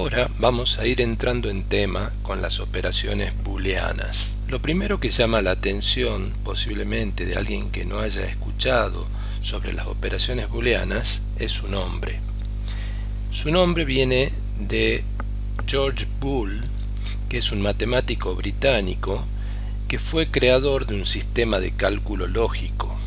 Ahora vamos a ir entrando en tema con las operaciones booleanas. Lo primero que llama la atención, posiblemente de alguien que no haya escuchado sobre las operaciones booleanas, es su nombre. Su nombre viene de George Boole, que es un matemático británico que fue creador de un sistema de cálculo lógico.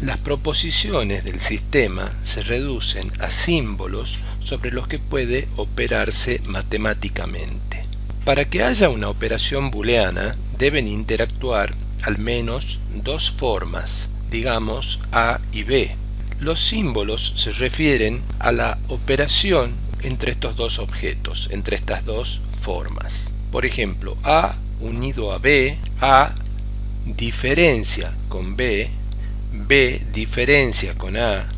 Las proposiciones del sistema se reducen a símbolos sobre los que puede operarse matemáticamente. Para que haya una operación booleana deben interactuar al menos dos formas, digamos A y B. Los símbolos se refieren a la operación entre estos dos objetos, entre estas dos formas. Por ejemplo, A unido a B, A diferencia con B, B diferencia con A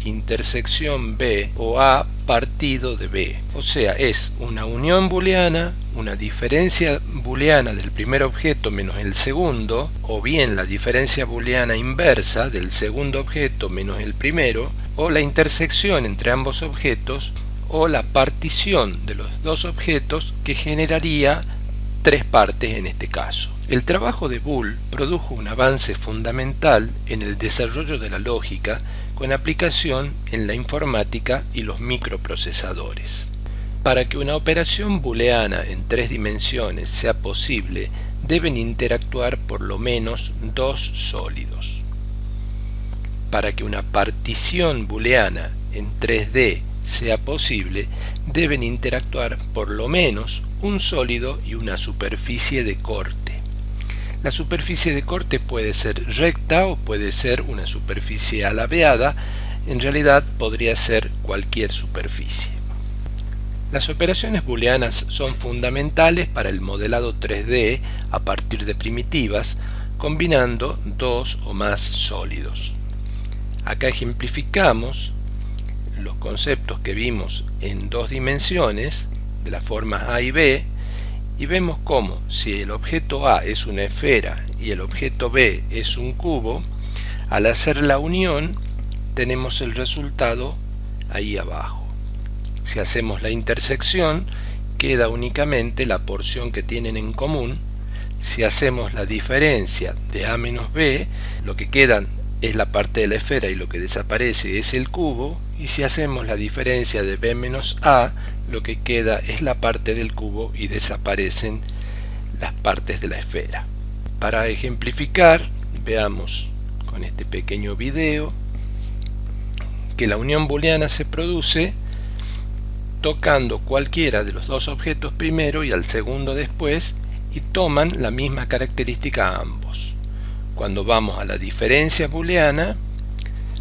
intersección B o A partido de B. O sea, es una unión booleana, una diferencia booleana del primer objeto menos el segundo, o bien la diferencia booleana inversa del segundo objeto menos el primero, o la intersección entre ambos objetos, o la partición de los dos objetos que generaría tres partes en este caso. El trabajo de Boole produjo un avance fundamental en el desarrollo de la lógica con aplicación en la informática y los microprocesadores. Para que una operación booleana en tres dimensiones sea posible, deben interactuar por lo menos dos sólidos. Para que una partición booleana en 3D sea posible, deben interactuar por lo menos un sólido y una superficie de corte. La superficie de corte puede ser recta o puede ser una superficie alabeada, en realidad podría ser cualquier superficie. Las operaciones booleanas son fundamentales para el modelado 3D a partir de primitivas, combinando dos o más sólidos. Acá ejemplificamos los conceptos que vimos en dos dimensiones de las formas A y B, y vemos cómo si el objeto A es una esfera y el objeto B es un cubo, al hacer la unión tenemos el resultado ahí abajo. Si hacemos la intersección queda únicamente la porción que tienen en común. Si hacemos la diferencia de A menos B, lo que quedan es la parte de la esfera y lo que desaparece es el cubo, y si hacemos la diferencia de B menos A, lo que queda es la parte del cubo y desaparecen las partes de la esfera. Para ejemplificar, veamos con este pequeño video que la unión booleana se produce tocando cualquiera de los dos objetos primero y al segundo después, y toman la misma característica ambos. Cuando vamos a la diferencia booleana,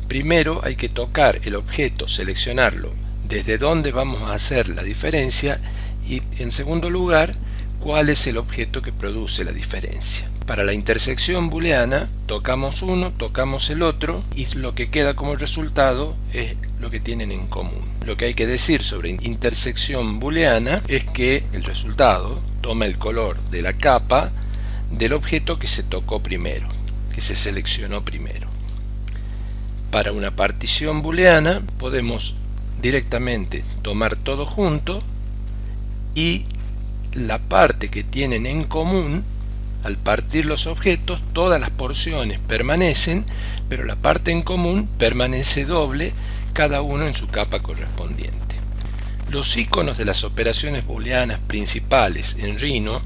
primero hay que tocar el objeto, seleccionarlo desde dónde vamos a hacer la diferencia, y en segundo lugar, cuál es el objeto que produce la diferencia. Para la intersección booleana, tocamos uno, tocamos el otro, y lo que queda como resultado es lo que tienen en común. Lo que hay que decir sobre intersección booleana es que el resultado toma el color de la capa del objeto que se tocó primero, que se seleccionó primero. Para una partición booleana podemos directamente tomar todo junto, y la parte que tienen en común, al partir los objetos, todas las porciones permanecen, pero la parte en común permanece doble, cada uno en su capa correspondiente. Los iconos de las operaciones booleanas principales en Rhino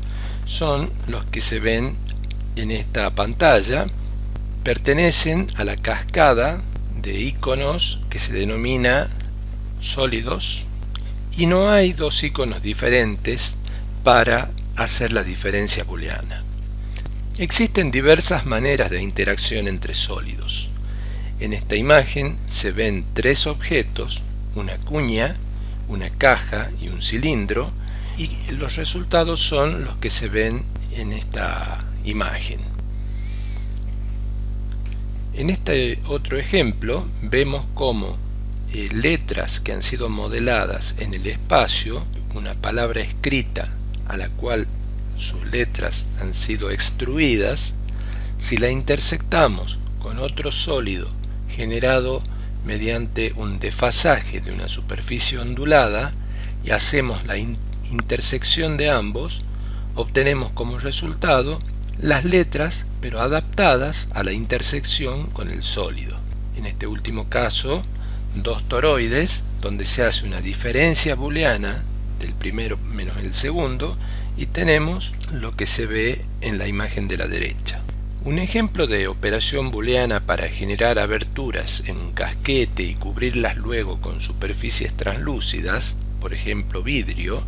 son los que se ven en esta pantalla. Pertenecen a la cascada de iconos que se denomina sólidos, y no hay dos iconos diferentes para hacer la diferencia booleana. Existen diversas maneras de interacción entre sólidos. En esta imagen se ven tres objetos, una cuña, una caja y un cilindro, y los resultados son los que se ven en esta imagen. En este otro ejemplo vemos cómo letras que han sido modeladas en el espacio, una palabra escrita a la cual sus letras han sido extruidas, si la intersectamos con otro sólido generado mediante un desfasaje de una superficie ondulada, y hacemos la intersección de ambos, obtenemos como resultado las letras, pero adaptadas a la intersección con el sólido. En este último caso, dos toroides, donde se hace una diferencia booleana del primero menos el segundo, y tenemos lo que se ve en la imagen de la derecha. Un ejemplo de operación booleana para generar aberturas en un casquete y cubrirlas luego con superficies translúcidas, por ejemplo vidrio,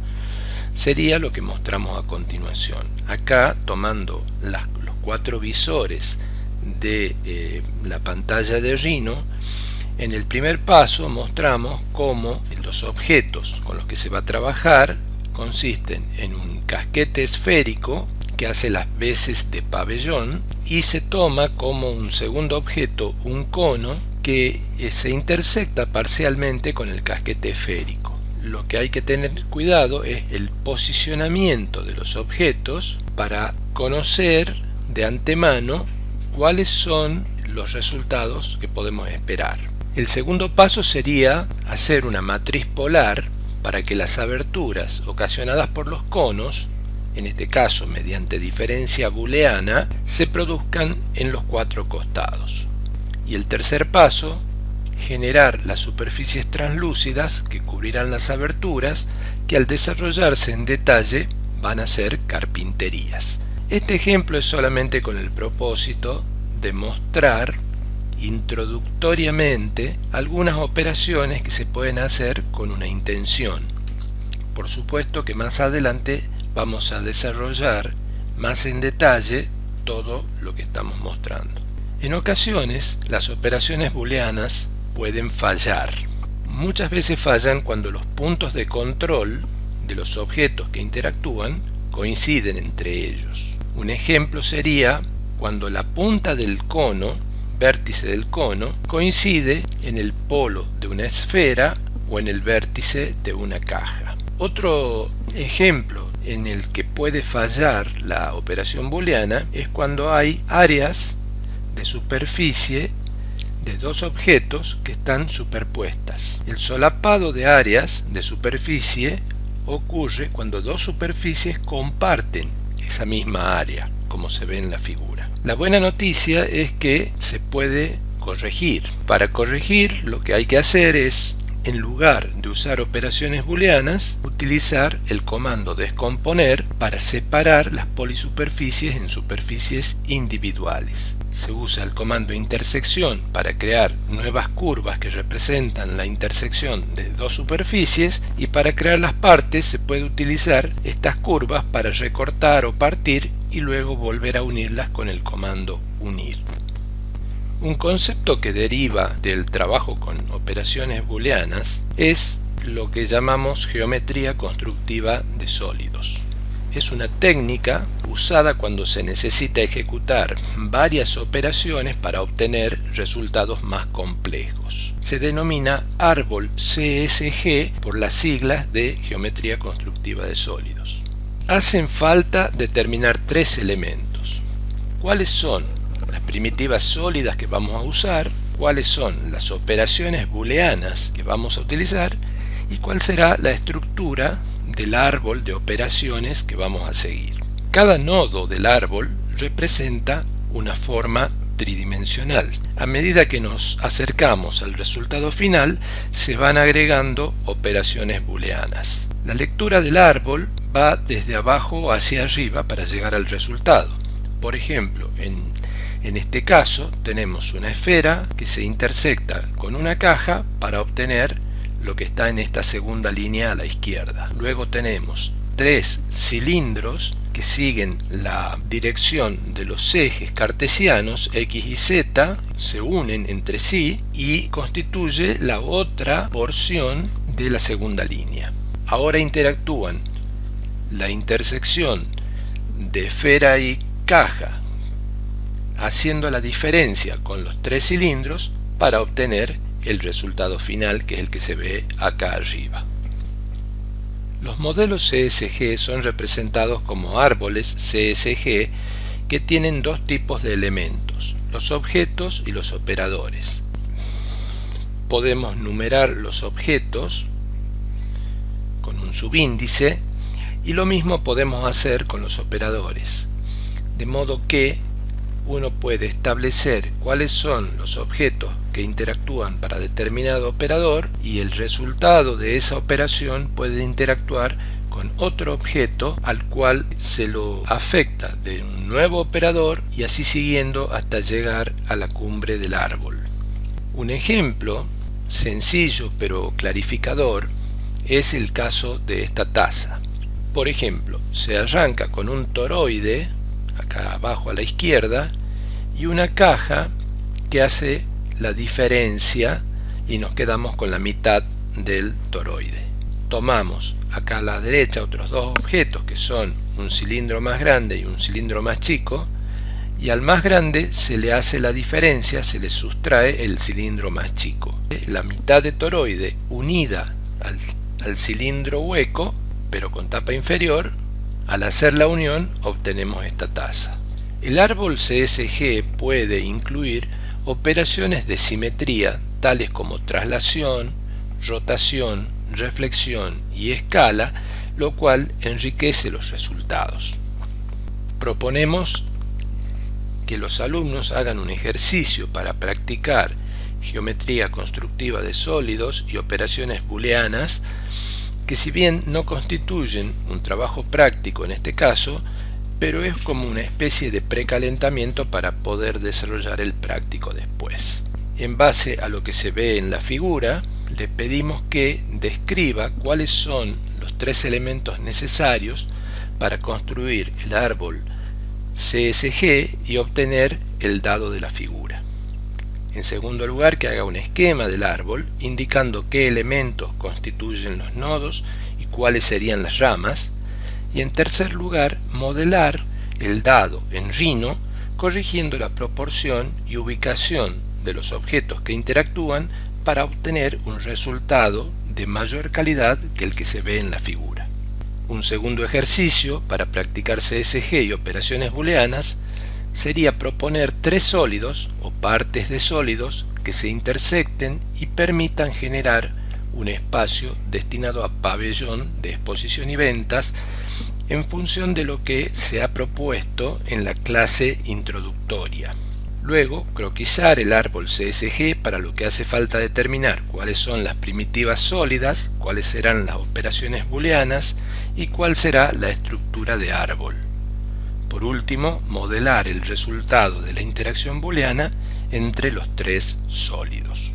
sería lo que mostramos a continuación. Acá, tomando los 4 visores de la pantalla de Rhino, en el primer paso mostramos cómo los objetos con los que se va a trabajar consisten en un casquete esférico que hace las veces de pabellón, y se toma como un segundo objeto un cono que se intersecta parcialmente con el casquete esférico. Lo que hay que tener cuidado es el posicionamiento de los objetos para conocer de antemano cuáles son los resultados que podemos esperar. El segundo paso sería hacer una matriz polar para que las aberturas ocasionadas por los conos, en este caso mediante diferencia booleana, se produzcan en los 4 costados. Y el tercer paso, generar las superficies translúcidas que cubrirán las aberturas, que al desarrollarse en detalle van a ser carpinterías. Este ejemplo es solamente con el propósito de mostrar introductoriamente algunas operaciones que se pueden hacer con una intención. Por supuesto que más adelante vamos a desarrollar más en detalle todo lo que estamos mostrando. En ocasiones, las operaciones booleanas pueden fallar. Muchas veces fallan cuando los puntos de control de los objetos que interactúan coinciden entre ellos. Un ejemplo sería cuando la punta del cono, vértice del cono, coincide en el polo de una esfera o en el vértice de una caja. Otro ejemplo en el que puede fallar la operación booleana es cuando hay áreas de superficie de dos objetos que están superpuestas. El solapado de áreas de superficie ocurre cuando dos superficies comparten esa misma área, como se ve en la figura. La buena noticia es que se puede corregir. Para corregir, lo que hay que hacer es, en lugar de usar operaciones booleanas, utilizar el comando descomponer para separar las polisuperficies en superficies individuales. Se usa el comando intersección para crear nuevas curvas que representan la intersección de dos superficies, y para crear las partes se puede utilizar estas curvas para recortar o partir y luego volver a unirlas con el comando unir. Un concepto que deriva del trabajo con operaciones booleanas es lo que llamamos geometría constructiva de sólidos. Es una técnica usada cuando se necesita ejecutar varias operaciones para obtener resultados más complejos. Se denomina árbol CSG por las siglas de geometría constructiva de sólidos. Hacen falta determinar 3 elementos. ¿Cuáles son las primitivas sólidas que vamos a usar? ¿Cuáles son las operaciones booleanas que vamos a utilizar? ¿Y cuál será la estructura del árbol de operaciones que vamos a seguir? Cada nodo del árbol representa una forma tridimensional. A medida que nos acercamos al resultado final, se van agregando operaciones booleanas. La lectura del árbol va desde abajo hacia arriba para llegar al resultado. Por ejemplo, en este caso tenemos una esfera que se intersecta con una caja para obtener lo que está en esta segunda línea a la izquierda. Luego tenemos 3 cilindros que siguen la dirección de los ejes cartesianos X y Z, se unen entre sí y constituye la otra porción de la segunda línea. Ahora interactúan la intersección de esfera y caja, haciendo la diferencia con los 3 cilindros para obtener el resultado final, que es el que se ve acá arriba. Los modelos CSG son representados como árboles CSG que tienen 2 tipos de elementos, los objetos y los operadores. Podemos numerar los objetos con un subíndice, y lo mismo podemos hacer con los operadores. De modo que uno puede establecer cuáles son los objetos que interactúan para determinado operador y el resultado de esa operación puede interactuar con otro objeto al cual se lo afecta de un nuevo operador y así siguiendo hasta llegar a la cumbre del árbol. Un ejemplo sencillo pero clarificador es el caso de esta taza. Por ejemplo, se arranca con un toroide, acá abajo a la izquierda, y una caja que hace la diferencia y nos quedamos con la mitad del toroide. Tomamos acá a la derecha otros dos objetos que son un cilindro más grande y un cilindro más chico, y al más grande se le hace la diferencia, se le sustrae el cilindro más chico. La mitad de toroide unida al cilindro hueco, pero con tapa inferior, al hacer la unión obtenemos esta taza. El árbol CSG puede incluir operaciones de simetría tales como traslación, rotación, reflexión y escala, lo cual enriquece los resultados. Proponemos que los alumnos hagan un ejercicio para practicar geometría constructiva de sólidos y operaciones booleanas que, si bien no constituyen un trabajo práctico en este caso, pero es como una especie de precalentamiento para poder desarrollar el práctico después. En base a lo que se ve en la figura, le pedimos que describa cuáles son los tres elementos necesarios para construir el árbol CSG y obtener el dado de la figura. En segundo lugar, que haga un esquema del árbol indicando qué elementos constituyen los nodos y cuáles serían las ramas. Y en tercer lugar, modelar el dado en Rhino corrigiendo la proporción y ubicación de los objetos que interactúan para obtener un resultado de mayor calidad que el que se ve en la figura. Un segundo ejercicio para practicar CSG y operaciones booleanas sería proponer tres sólidos o partes de sólidos que se intersecten y permitan generar un espacio destinado a pabellón de exposición y ventas en función de lo que se ha propuesto en la clase introductoria. Luego, croquisar el árbol CSG, para lo que hace falta determinar cuáles son las primitivas sólidas, cuáles serán las operaciones booleanas y cuál será la estructura de árbol. Por último, modelar el resultado de la interacción booleana entre los tres sólidos.